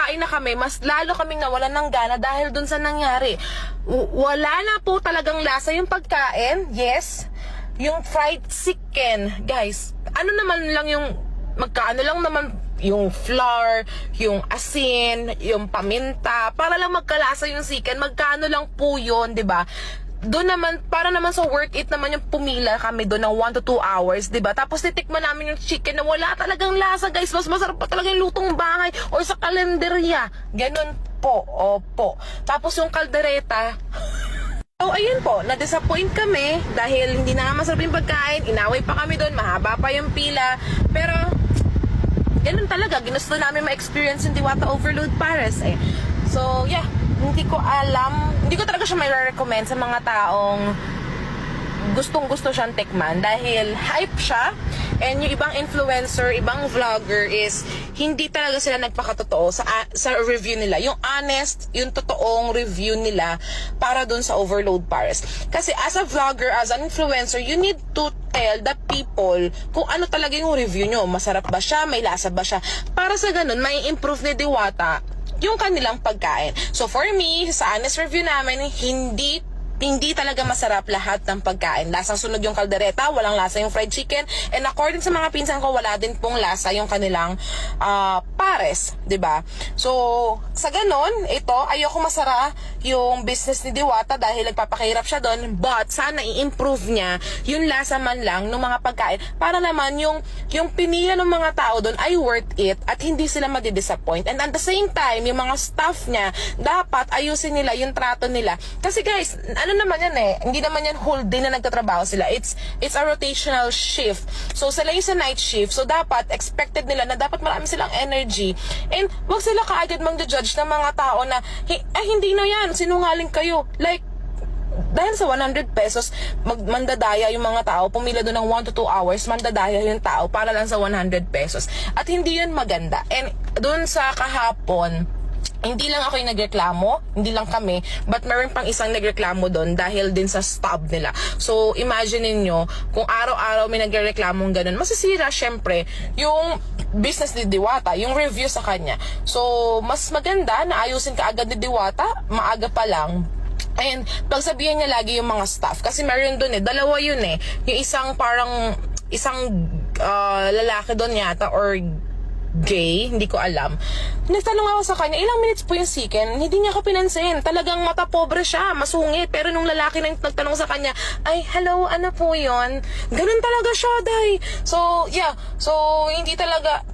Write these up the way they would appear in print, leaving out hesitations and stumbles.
kakain na kami, mas lalo kaming nawalan ng gana dahil dun sa nangyari. Wala na po talagang lasa yung pagkain. Yes, yung fried chicken, guys, ano naman lang yung, magkaano lang naman yung flour, yung asin, yung paminta, para lang magkalasa yung chicken, magkano lang po yun, 'di ba? Doon naman, para naman sa worth it naman yung pumila kami doon ng 1 to 2 hours, 'di ba? Tapos titikman namin yung chicken na wala talagang lasa, guys. Mas masarap pa talaga yung lutong bahay or sa kalenderya. Ganun po, opo. Tapos yung kaldereta, so, ayun po, na-disappoint kami dahil hindi na masarap yung pagkain, inaway pa kami doon, mahaba pa yung pila, pero ganun talaga, ginusto namin ma-experience yung Diwata Overload Paris eh. So, yeah, hindi ko alam, hindi ko talaga siya may recommend sa mga taong gustong-gusto siyang tikman dahil hype siya, and yung ibang influencer, ibang vlogger is hindi talaga sila nagpakatotoo sa review nila. Yung honest, yung totoong review nila para dun sa Overload Paris. Kasi as a vlogger, as an influencer, you need to tell the people kung ano talaga yung review nyo. Masarap ba siya? May lasa ba siya? Para sa ganun, may improve ni Diwata yung kanilang pagkain. So for me, sa honest review namin, hindi talaga masarap lahat ng pagkain. Lasang sunog yung kaldereta, walang lasa yung fried chicken, and according sa mga pinsan ko, wala din pong lasa yung kanilang pares, 'di ba? So, sa ganon, ito, ayoko masara yung business ni Diwata dahil nagpapakahirap siya doon, but sana i-improve niya yung lasa man lang ng mga pagkain para naman yung pinila ng mga tao doon ay worth it at hindi sila madi-disappoint. And at the same time, yung mga staff niya, dapat ayusin nila yung trato nila. Kasi guys, ano naman yan eh, hindi naman yan whole day na nagtatrabaho sila. It's a rotational shift. So sila yung sa night shift. So dapat expected nila na dapat marami silang energy. And wag sila kaagad mang-judge ng mga tao na hindi na yan, sinungaling kayo. Like, dahil sa 100 pesos, mandadaya yung mga tao, pumila doon ng 1 to 2 hours, mandadaya yung tao para lang sa 100 pesos. At hindi yun maganda. And doon sa kahapon, hindi lang ako yung nagreklamo, hindi lang kami, but meron pang isang nagreklamo doon dahil din sa stop nila. So, imagine niyo kung araw-araw may nagrereklamong ganun, masisira syempre yung business ni Diwata, yung review sa kanya. So, mas maganda na ayusin ka agad ni Diwata, maaga pa lang. And pagsabihan niya lagi yung mga staff, kasi meron doon dalawa yun yung isang lalaki doon yata or gay, hindi ko alam. Nagtanong ako sa kanya, ilang minutes po yung chicken? Hindi niya ako pinansin. Talagang mata pobre siya, masungit. Pero nung lalaki na nagtanong sa kanya, ay, hello, ano po yun? Ganun talaga siya, day. So, yeah. So, hindi talaga,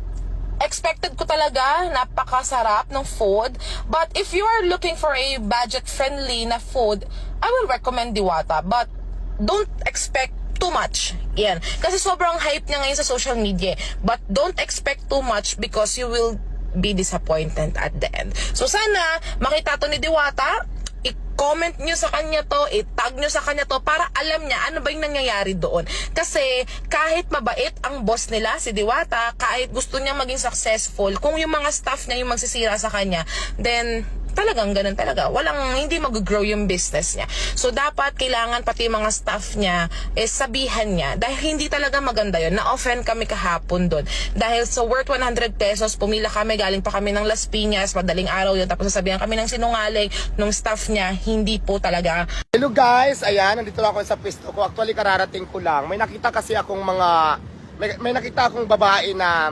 expected ko talaga, napakasarap ng food. But if you are looking for a budget-friendly na food, I will recommend Diwata. But don't expect too much. Yan. Kasi sobrang hype niya ngayon sa social media. But don't expect too much because you will be disappointed at the end. So sana makita to ni Diwata, i-comment nyo sa kanya to, i-tag nyo sa kanya to para alam niya ano ba yung nangyayari doon. Kasi kahit mabait ang boss nila, si Diwata, kahit gusto niya maging successful, kung yung mga staff niya yung magsisira sa kanya, then talagang ganun talaga. Hindi mag-grow yung business niya. So, dapat, kailangan pati yung mga staff niya sabihan niya. Dahil hindi talaga maganda yun. Na-offend kami kahapon doon. Dahil sa worth 100 pesos, pumila kami, galing pa kami ng Las Piñas, madaling araw yun. Tapos sasabihan kami ng sinungaling nung staff niya, hindi po talaga. Hello guys, ayan, nandito lang ako sa pwesto ko. Actually, kararating ko lang. May nakita kasi akong may nakita akong babae na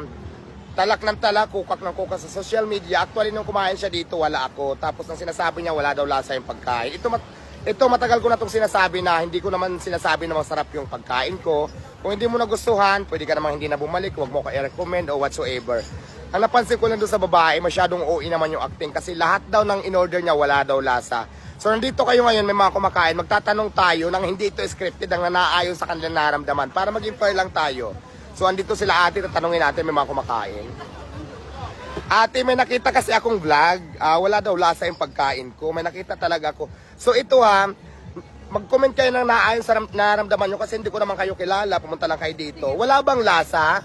talak ng talak, kukak ng kukak sa social media. Actually, nung kumain siya dito, wala ako. Tapos, nang sinasabi niya, wala daw lasa yung pagkain. Ito matagal ko na itong sinasabi na hindi ko naman sinasabi na masarap yung pagkain ko. Kung hindi mo nagustuhan, pwede ka namang hindi na bumalik. Huwag mo ka i-recommend o whatsoever. Ang napansin ko lang doon sa babae, masyadong OA naman yung acting. Kasi lahat daw ng in-order niya, wala daw lasa. So, nandito kayo ngayon, may mga kumakain. Magtatanong tayo nang hindi ito scripted, ang naayon sa kanilang naramdaman. Para maging fair lang tayo. So, andito sila ate, tatanungin natin, may mga kumakain. Ate, may nakita kasi akong vlog. Wala daw lasa yung pagkain ko. May nakita talaga ako. So, ito mag-comment kayo ng naayon sa naramdaman nyo kasi hindi ko naman kayo kilala. Pumunta lang kayo dito. Wala bang lasa?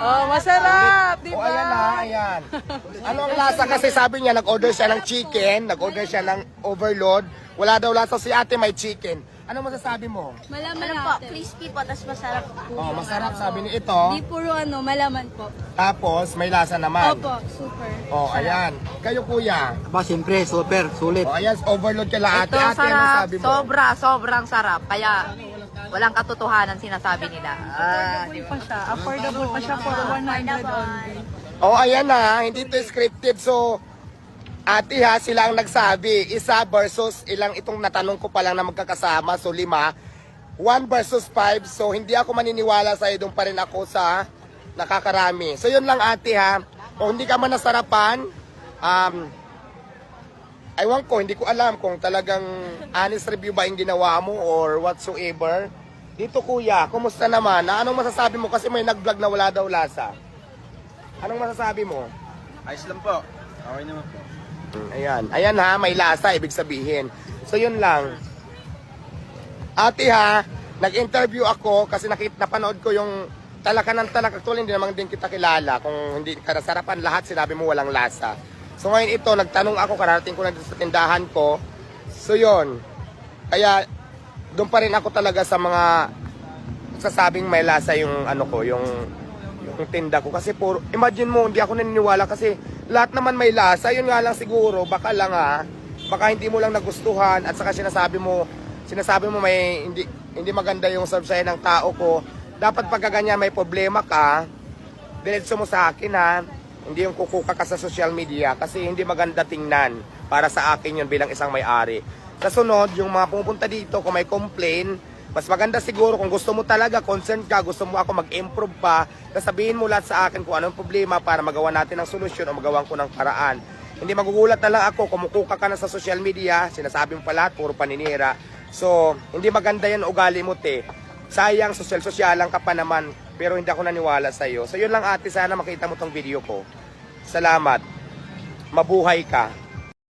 Oh, masarap, di ba? Ayan ayan. Ano ang lasa? Kasi sabi niya, nag-order siya ng chicken, nag-order siya ng overload. Wala daw lasa si ate, may chicken. Ano masasabi mo? Malaman po, crispy po, tapos masarap po. Oh, masarap sabi ni ito. Di puro malaman po. Tapos may lasa naman. Opo, super. Oh, ayan. Kayo kuya. Aba, siyempre, super, sulit. Oh, ayan, overload ka lang ate. Ito Ate, ano sarap, sabi mo? sobrang sarap. Kaya walang katotohanan sinasabi nila. Affordable pa siya. Affordable pa siya for 100 only. Oh, ayan na. Hindi to scripted. So, ate ha, sila ang nagsabi. Isa versus ilang itong natanong ko pa lang na magkakasama. So, 5. 1 versus 5. So, hindi ako maniniwala sa'yo. Doon pa rin ako sa nakakarami. So, yun lang ate ha. Kung hindi ka man nasarapan, aywan ko, hindi ko alam kung talagang honest review ba yung ginawa mo or whatsoever. Dito kuya, kumusta naman? Anong masasabi mo? Kasi may nag-vlog na wala daw lasa. Anong masasabi mo? Ayos lang po. Okay naman po. Ayan. Ayan ha, may lasa, ibig sabihin. So yun lang. Ate ha, nag-interview ako kasi napanood ko yung talaka ng talaka. Actually, hindi naman din kita kilala. Kung hindi ka nasarapan lahat, sinabi mo walang lasa. So ngayon ito, nagtanong ako, kararating ko na dito sa tindahan ko. So yun. Kaya, doon pa rin ako talaga sa mga sasabing may lasa yung ano ko, yung tinda ko. Kasi puro, imagine mo, hindi ako naniniwala kasi lahat naman may lasa. Yun nga lang siguro, baka lang baka hindi mo lang nagustuhan at saka sinasabi mo may hindi maganda yung serve sa'yo ng tao ko. Dapat pagka ganyan may problema ka, diretso mo sa akin ha. Hindi yung kukuka ka sa social media kasi hindi maganda tingnan para sa akin yun bilang isang may-ari. Sa sunod, yung mga pumupunta dito, kung may complain, mas maganda siguro kung gusto mo talaga, concerned ka, gusto mo ako mag-improve pa, sabihin mo lahat sa akin kung anong problema para magawa natin ng solusyon o magawa ko ng paraan. Hindi magugulat na lang ako, kumukuka ka na sa social media, sinasabi mo pa lahat, puro paninira. So, hindi maganda yan ugali mo te. Sayang, sosyal-sosyalan ka pa naman, pero hindi ako naniwala sa'yo. So, yun lang ate, sana makita mo tong video ko. Salamat. Mabuhay ka.